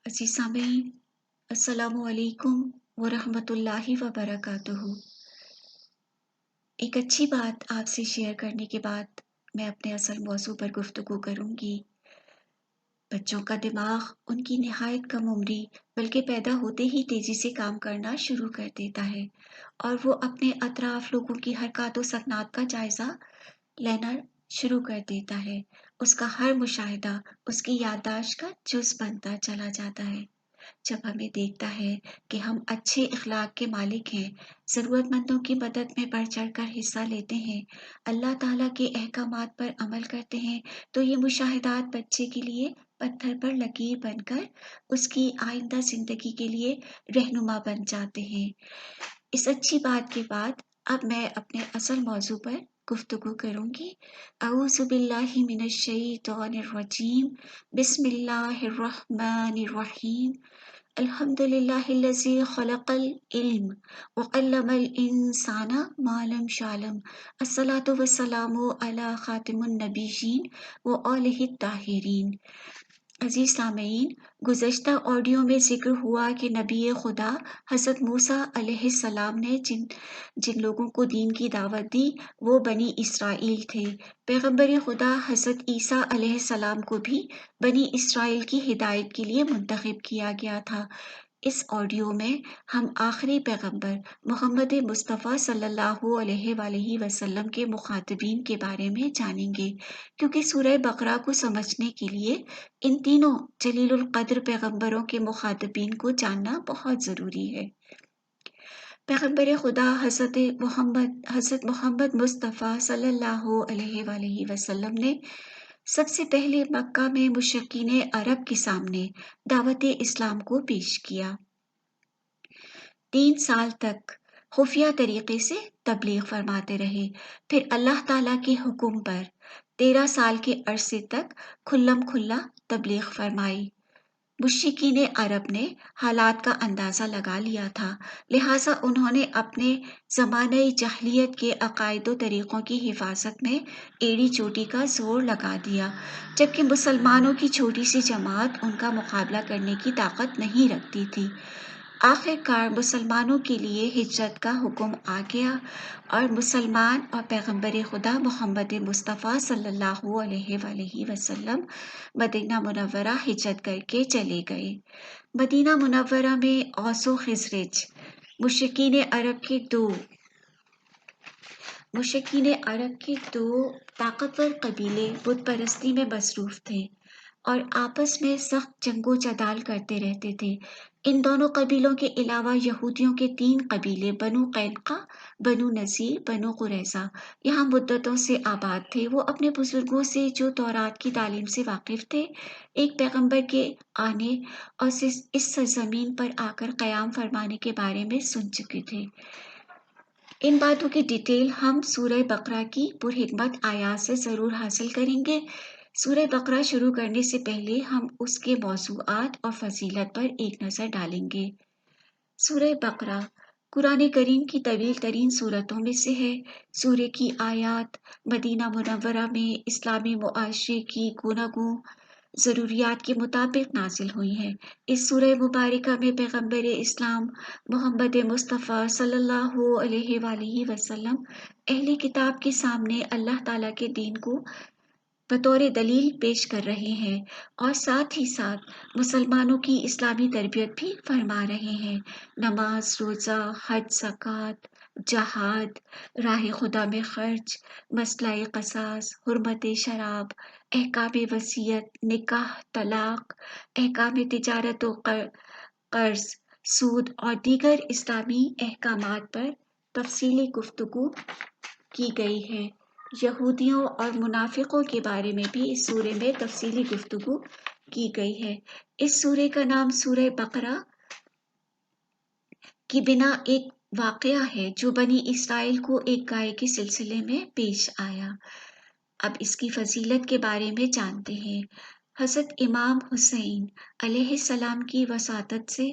عزیز سامعین، السلام علیکم ورحمۃ اللہ وبرکاتہ۔ ایک اچھی بات آپ سے شیئر کرنے کے بعد میں اپنے اصل موضوع پر گفتگو کروں گی۔ بچوں کا دماغ ان کی نہایت کم عمری بلکہ پیدا ہوتے ہی تیزی سے کام کرنا شروع کر دیتا ہے اور وہ اپنے اطراف لوگوں کی حرکات و سکنات کا جائزہ لینا شروع کر دیتا ہے۔ اس کا ہر مشاہدہ اس کی یادداشت کا جز بنتا چلا جاتا ہے۔ جب ہمیں دیکھتا ہے کہ ہم اچھے اخلاق کے مالک ہیں، ضرورت مندوں کی مدد میں بڑھ چڑھ کر حصہ لیتے ہیں، اللہ تعالیٰ کے احکامات پر عمل کرتے ہیں، تو یہ مشاہدات بچے کے لیے پتھر پر لکیر بن کر اس کی آئندہ زندگی کے لیے رہنما بن جاتے ہیں۔ اس اچھی بات کے بعد اب میں اپنے اصل موضوع پر گفتگو کروں گی۔ اعوذ باللہ من الشیطان الرجیم، بسم اللہ الرحمن الرحیم۔ الحمد للہ الذی خلق العلم وعلم الانسان ما لم يعلم، الصلاۃ والسلام علی خاتم النبیین وآلہ الطاہرین۔ عزیز سامعین، گزشتہ آڈیو میں ذکر ہوا کہ نبی خدا حضرت موسیٰ علیہ السلام نے جن لوگوں کو دین کی دعوت دی وہ بنی اسرائیل تھے۔ پیغمبر خدا حضرت عیسیٰ علیہ السلام کو بھی بنی اسرائیل کی ہدایت کے لیے منتخب کیا گیا تھا۔ اس آڈیو میں ہم آخری پیغمبر محمد مصطفیٰ صلی اللہ علیہ وآلہ وسلم کے مخاطبین کے بارے میں جانیں گے، کیونکہ سورہ بقرہ کو سمجھنے کے لیے ان تینوں جلیل القدر پیغمبروں کے مخاطبین کو جاننا بہت ضروری ہے۔ پیغمبر خدا حضرت محمد مصطفیٰ صلی اللہ علیہ وآلہ وسلم نے سب سے پہلے مکہ میں مشرکین عرب کے سامنے دعوت اسلام کو پیش کیا۔ 3 سال تک خفیہ طریقے سے تبلیغ فرماتے رہے، پھر اللہ تعالیٰ کے حکم پر 13 سال کے عرصے تک کھلم کھلا تبلیغ فرمائی۔ مشرکین عرب نے حالات کا اندازہ لگا لیا تھا، لہٰذا انہوں نے اپنے زمانہ جاہلیت کے عقائد و طریقوں کی حفاظت میں ایڑی چوٹی کا زور لگا دیا، جبکہ مسلمانوں کی چھوٹی سی جماعت ان کا مقابلہ کرنے کی طاقت نہیں رکھتی تھی۔ آخر کار مسلمانوں کے لیے ہجرت کا حکم آ گیا اور مسلمان اور پیغمبر خدا محمد مصطفیٰ صلی اللہ علیہ وآلہ وسلم مدینہ منورہ ہجرت کر کے چلے گئے۔ مدینہ منورہ میں اوس و خزرج مشرکین عرب کے دو طاقتور قبیلے بت پرستی میں مصروف تھے اور آپس میں سخت جنگ و جدال کرتے رہتے تھے۔ ان دونوں قبیلوں کے علاوہ یہودیوں کے 3 قبیلے بنو قینقاع، بنو نذیر، بنو قریظہ یہاں مدتوں سے آباد تھے۔ وہ اپنے بزرگوں سے جو تورات کی تعلیم سے واقف تھے، ایک پیغمبر کے آنے اور اس سرزمین پر آ کر قیام فرمانے کے بارے میں سن چکے تھے۔ ان باتوں کی ڈیٹیل ہم سورہ بقرہ کی پرحکمت آیات سے ضرور حاصل کریں گے۔ سورہ بقرہ شروع کرنے سے پہلے ہم اس کے موضوعات اور فضیلت پر ایک نظر ڈالیں گے۔ سورہ بقرہ قرآن کریم کی طویل ترین سورتوں میں سے ہے۔ سورہ کی آیات مدینہ منورہ میں اسلامی معاشرے کی گوناگوں ضروریات کے مطابق نازل ہوئی ہیں۔ اس سورہ مبارکہ میں پیغمبر اسلام محمد مصطفیٰ صلی اللہ علیہ وآلہ وسلم اہل کتاب کے سامنے اللہ تعالیٰ کے دین کو بطور دلیل پیش کر رہے ہیں اور ساتھ ہی ساتھ مسلمانوں کی اسلامی تربیت بھی فرما رہے ہیں۔ نماز، روزہ، حج، زکوٰۃ، جہاد، راہ خدا میں خرچ، مسئلہ قصاص، حرمت شراب، احکام وصیت، نکاح، طلاق، احکام تجارت و قرض، سود اور دیگر اسلامی احکامات پر تفصیلی گفتگو کی گئی ہے۔ یہودیوں اور منافقوں کے بارے میں بھی اس سورے میں تفصیلی گفتگو کی گئی ہے۔ اس سورے کا نام سورہ بقرہ کی بنا ایک واقعہ ہے جو بنی اسرائیل کو ایک گائے کے سلسلے میں پیش آیا۔ اب اس کی فضیلت کے بارے میں جانتے ہیں۔ حضرت امام حسین علیہ السلام کی وساطت سے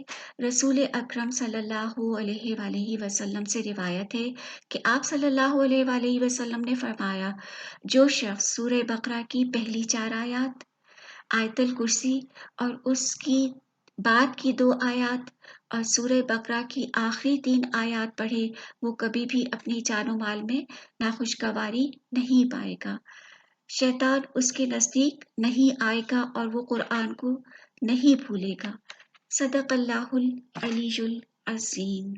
رسول اکرم صلی اللہ علیہ وآلہ وسلم سے روایت ہے کہ آپ صلی اللہ علیہ وآلہ وسلم نے فرمایا، جو شخص سورہ بقرہ کی پہلی 4 آیات، آیت الکرسی اور اس کی بعد کی 2 آیات اور سورہ بقرہ کی آخری 3 آیات پڑھے وہ کبھی بھی اپنی جان و مال میں ناخوشگواری نہیں پائے گا، شیطان اس کے نزدیک نہیں آئے گا اور وہ قرآن کو نہیں بھولے گا۔ صدق اللہ العلی العظیم۔